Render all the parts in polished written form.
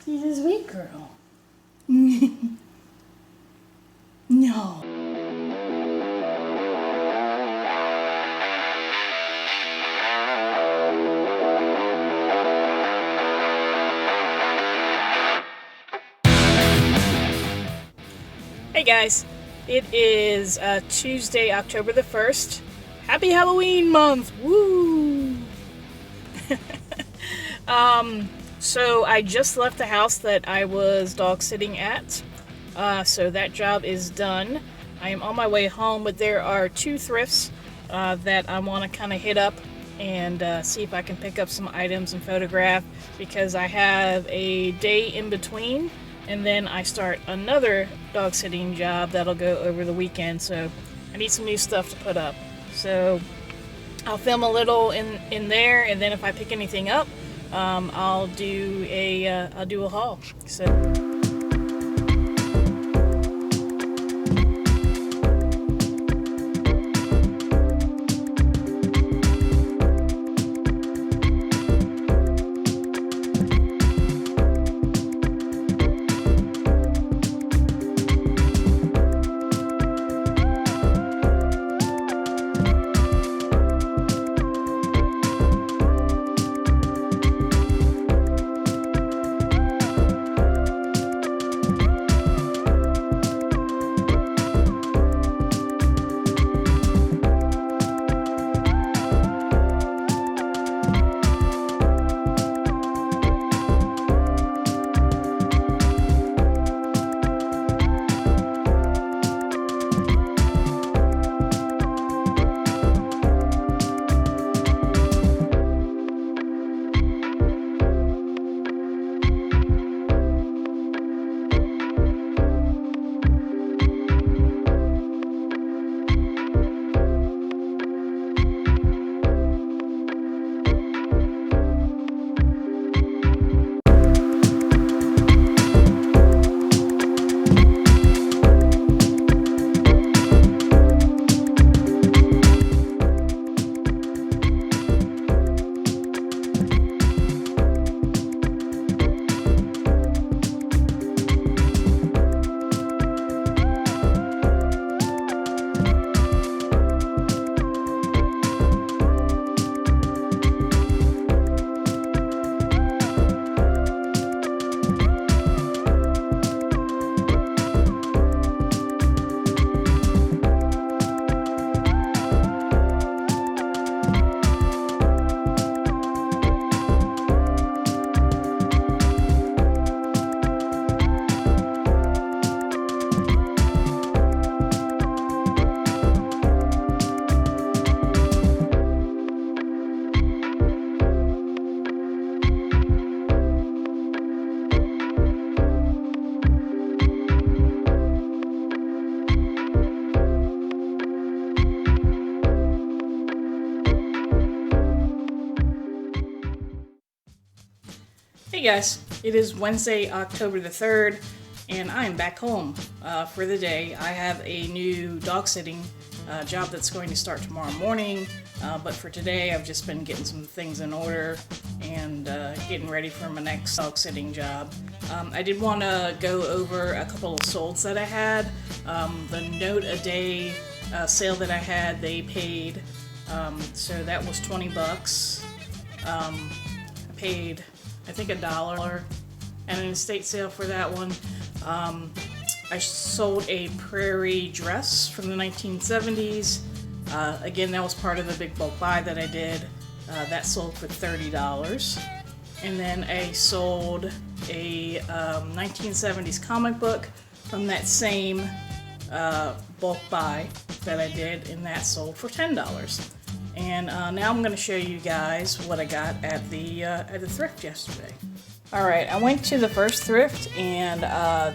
She's a sweet girl. No. Hey guys, it is Tuesday, October the 1st. Happy Halloween month! Woo! So I just left the house that I was dog sitting at. So that job is done. I am on my way home, but there are two thrifts that I want to kind of hit up and see if I can pick up some items and photograph, because I have a day in between and then I start another dog sitting job that'll go over the weekend, so I need some new stuff to put up. So I'll film a little in there, and then if I pick anything up, I'll do a haul. So. Hey guys, it is Wednesday, October the 3rd, and I am back home for the day. I have a new dog sitting job that's going to start tomorrow morning, but for today I've just been getting some things in order and getting ready for my next dog sitting job. I did want to go over a couple of solds that I had. The note a day sale that I had, they paid, so that was $20. I paid, I think, $1 and an estate sale for that one. I sold a prairie dress from the 1970s. Again, that was part of the big bulk buy that I did. That sold for $30. And then I sold a 1970s comic book from that same bulk buy that I did, and that sold for $10. And now I'm going to show you guys what I got at the thrift yesterday. All right, I went to the first thrift, and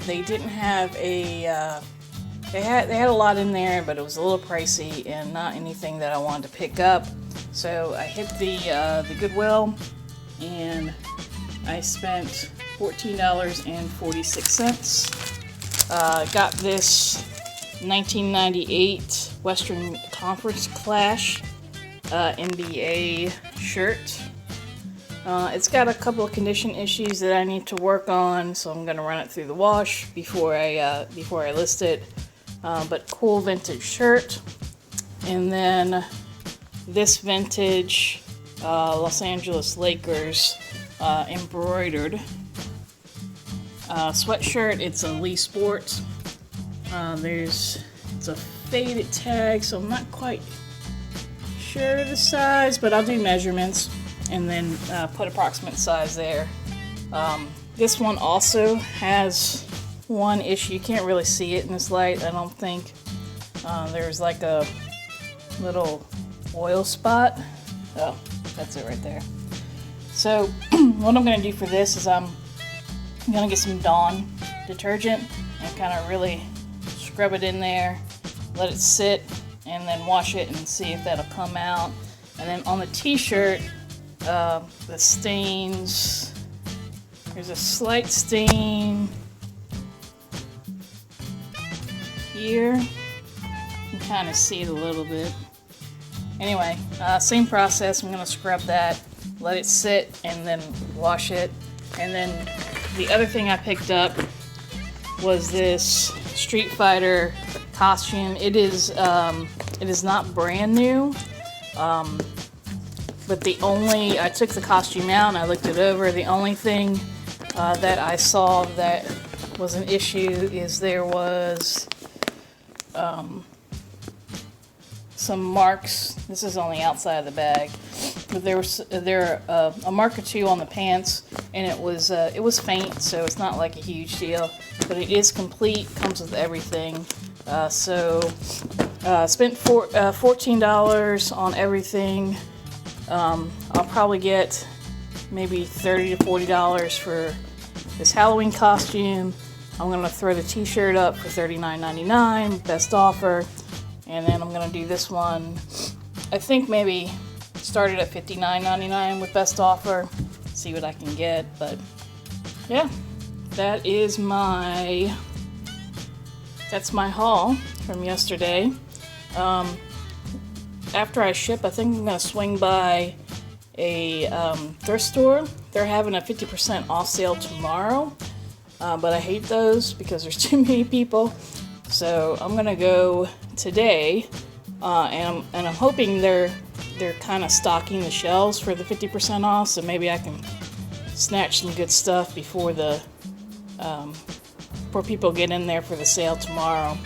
they didn't have a. They had a lot in there, but it was a little pricey and not anything that I wanted to pick up. So I hit the Goodwill, and I spent $14.46. Got this 1998 Western Conference Clash NBA shirt. It's got a couple of condition issues that I need to work on, so I'm gonna run it through the wash before I list it. But cool vintage shirt, and then this vintage Los Angeles Lakers embroidered sweatshirt. It's a Lee Sport. It's a faded tag, so I'm not quite sure the size, but I'll do measurements and then put approximate size there. This one also has one issue. You can't really see it in this light, I don't think. There's like a little oil spot. Oh, that's it right there. So what I'm going to do for this is I'm going to get some Dawn detergent and kind of really scrub it in there, let it sit, and then wash it and see if that'll come out. And then on the t-shirt, the stains, there's a slight stain here. You can kind of see it a little bit. Anyway, same process. I'm going to scrub that, let it sit, and then wash it. And then the other thing I picked up was this Street Fighter costume. It is not brand new, but I took the costume out and I looked it over. The only thing that I saw that was an issue is there was some marks. This is on the outside of the bag, but there a mark or two on the pants, and it was faint, so it's not like a huge deal, but it is complete, comes with everything. So spent $14 on everything. I'll probably get maybe $30 to $40 for this Halloween costume. I'm gonna throw the t-shirt up for $39.99, best offer. And then I'm gonna do this one, I think maybe started at $59.99 with best offer, see what I can get. But yeah, that's my haul from yesterday. After I ship, I think I'm gonna swing by a thrift store. They're having a 50% off sale tomorrow, but I hate those because there's too many people. So I'm gonna go today, and I'm hoping they're kind of stocking the shelves for the 50% off. So maybe I can snatch some good stuff before people get in there for the sale tomorrow.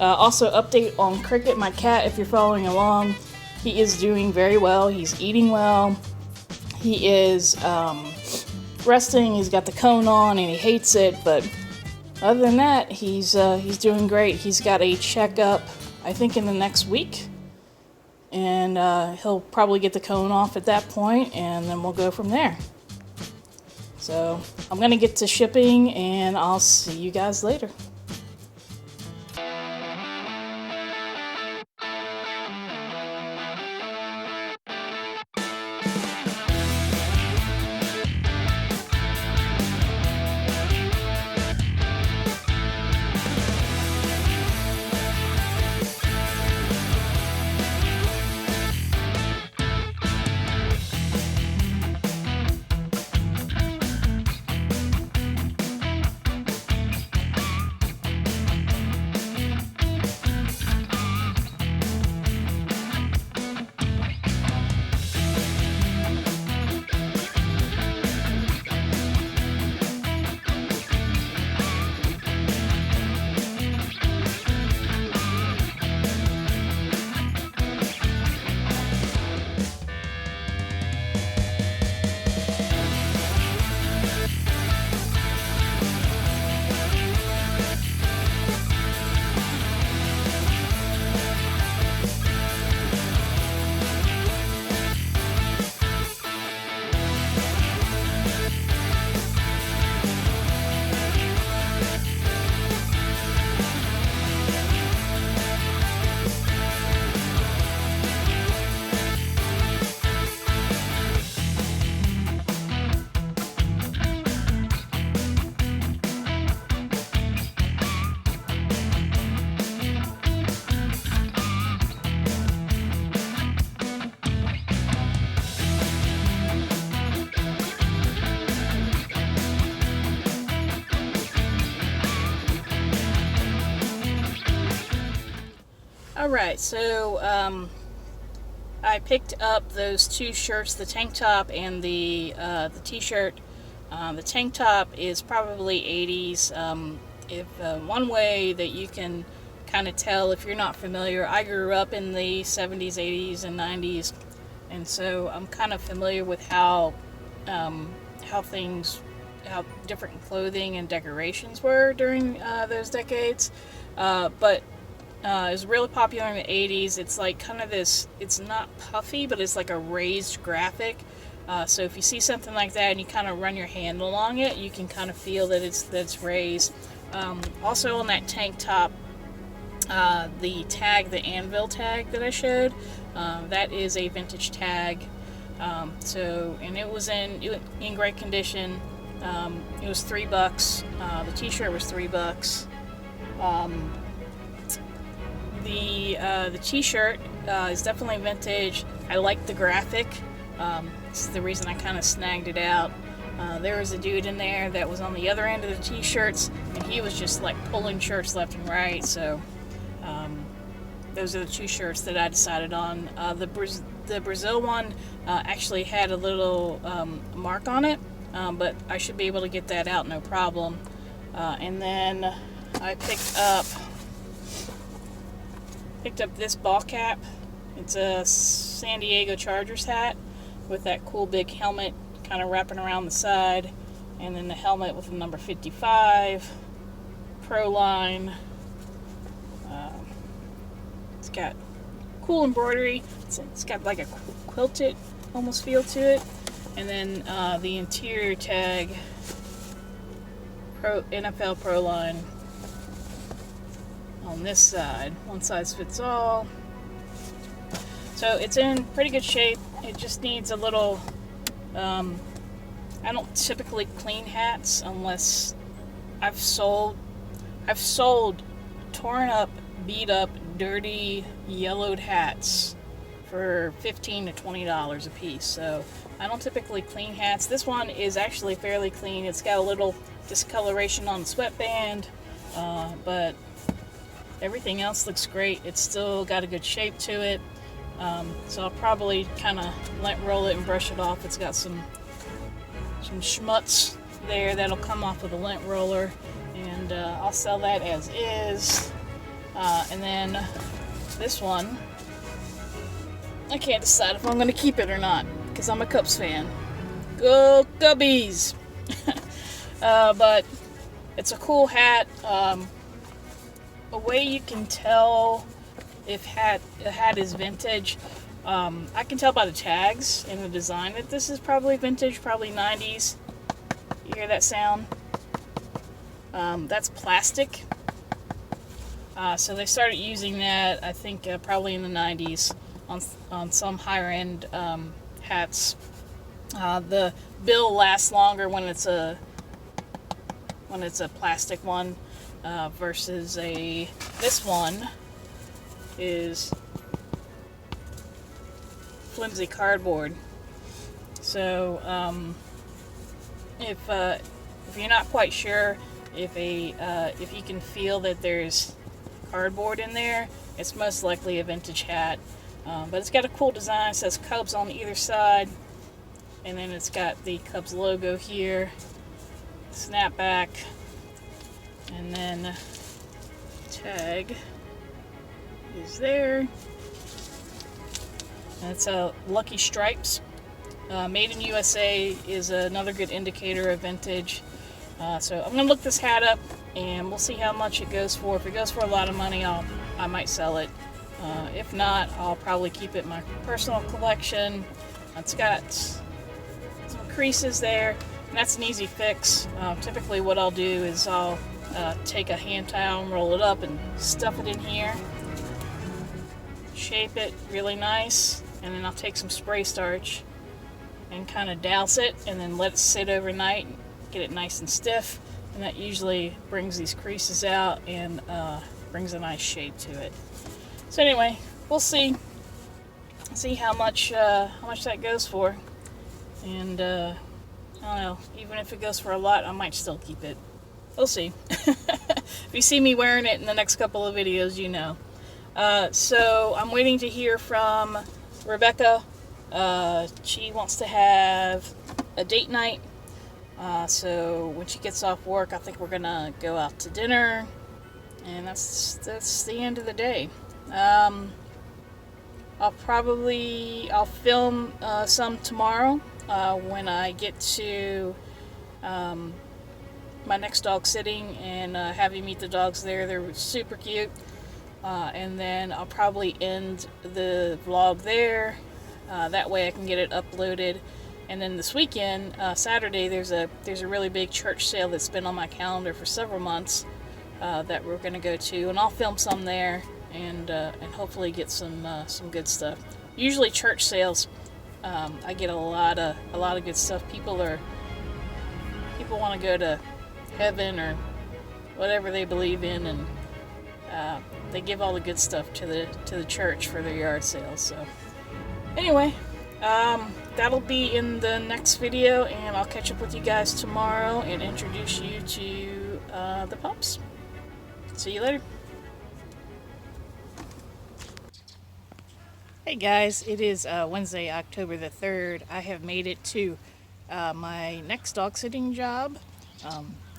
Also, update on Cricket, my cat. If you're following along, he is doing very well. He's eating well. He is resting. He's got the cone on, and he hates it, but other than that, he's doing great. He's got a checkup, I think, in the next week, and he'll probably get the cone off at that point, and then we'll go from there. So I'm gonna get to shipping, and I'll see you guys later. Alright, so I picked up those two shirts, the tank top and the t-shirt. The tank top is probably 80s. If one way that you can kind of tell if you're not familiar, I grew up in the 70s, 80s, and 90s, and so I'm kind of familiar with how different clothing and decorations were during those decades. But it was really popular in the 80s. It's like kind of this, it's not puffy, but it's like a raised graphic. So if you see something like that and you kind of run your hand along it, you can kind of feel that it's raised. Also on that tank top, the tag, the anvil tag that I showed, that is a vintage tag. And it was in great condition. It was $3. The t-shirt was $3. The t-shirt is definitely vintage. I like the graphic. This is the reason I kind of snagged it out. There was a dude in there that was on the other end of the t-shirts, and he was just like pulling shirts left and right. So those are the two shirts that I decided on. The Brazil one actually had a little mark on it, but I should be able to get that out no problem. And then I picked up this ball cap. It's a San Diego Chargers hat with that cool big helmet kind of wrapping around the side, and then the helmet with the number 55 Pro line. It's got cool embroidery. It's got like a quilted almost feel to it, and then the interior tag, NFL Pro line on this side. One size fits all. So it's in pretty good shape. It just needs a little, I don't typically clean hats unless I've sold torn up, beat up, dirty, yellowed hats for $15 to $20 a piece. So I don't typically clean hats. This one is actually fairly clean. It's got a little discoloration on the sweatband, but everything else looks great. It's still got a good shape to it. So I'll probably kind of lint roll it and brush it off. It's got some schmutz there that'll come off with a lint roller, and I'll sell that as is. And then this one, I can't decide if I'm going to keep it or not, because I'm a Cubs fan. Go Cubbies! But it's a cool hat. A way you can tell if a hat is vintage, I can tell by the tags and the design that this is probably vintage, probably 90s. You hear that sound? That's plastic. So they started using that, I think, probably in the 90s on some higher end hats. The bill lasts longer when it's a plastic one versus this one is flimsy cardboard. So if you're not quite sure if you can feel that there's cardboard in there, it's most likely a vintage hat. But it's got a cool design. It says Cubs on either side, and then it's got the Cubs logo here, snapback, and then tag is there. And it's a Lucky Stripes. Made in USA is another good indicator of vintage. So I'm gonna look this hat up and we'll see how much it goes for. If it goes for a lot of money, I might sell it. If not, I'll probably keep it in my personal collection. It's got some creases there, and that's an easy fix. Typically what I'll do is I'll take a hand towel and roll it up and stuff it in here, shape it really nice, and then I'll take some spray starch and kind of douse it and then let it sit overnight, get it nice and stiff, and that usually brings these creases out and brings a nice shape to it. So anyway, we'll see how much that goes for, and I don't know, even if it goes for a lot, I might still keep it. We'll see. If you see me wearing it in the next couple of videos, you know. So I'm waiting to hear from Rebecca. She wants to have a date night. So when she gets off work, I think we're gonna go out to dinner, and that's the end of the day. I'll film some tomorrow when I get to my next dog sitting and have you meet the dogs there. They're super cute. And then I'll probably end the vlog there. That way I can get it uploaded. And then this weekend, Saturday, there's a really big church sale that's been on my calendar for several months that we're gonna go to, and I'll film some there and hopefully get some good stuff. Usually church sales, I get a lot of good stuff. People want to go to heaven or whatever they believe in, and they give all the good stuff to the church for their yard sales. So anyway, that'll be in the next video, and I'll catch up with you guys tomorrow and introduce you to the pups. See you later. Hey guys, it is Wednesday, October the 3rd. I have made it to my next dog sitting job.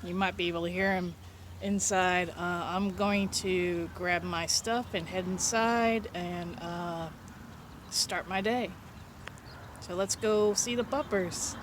You might be able to hear him inside. I'm going to grab my stuff and head inside and start my day. So let's go see the puppers.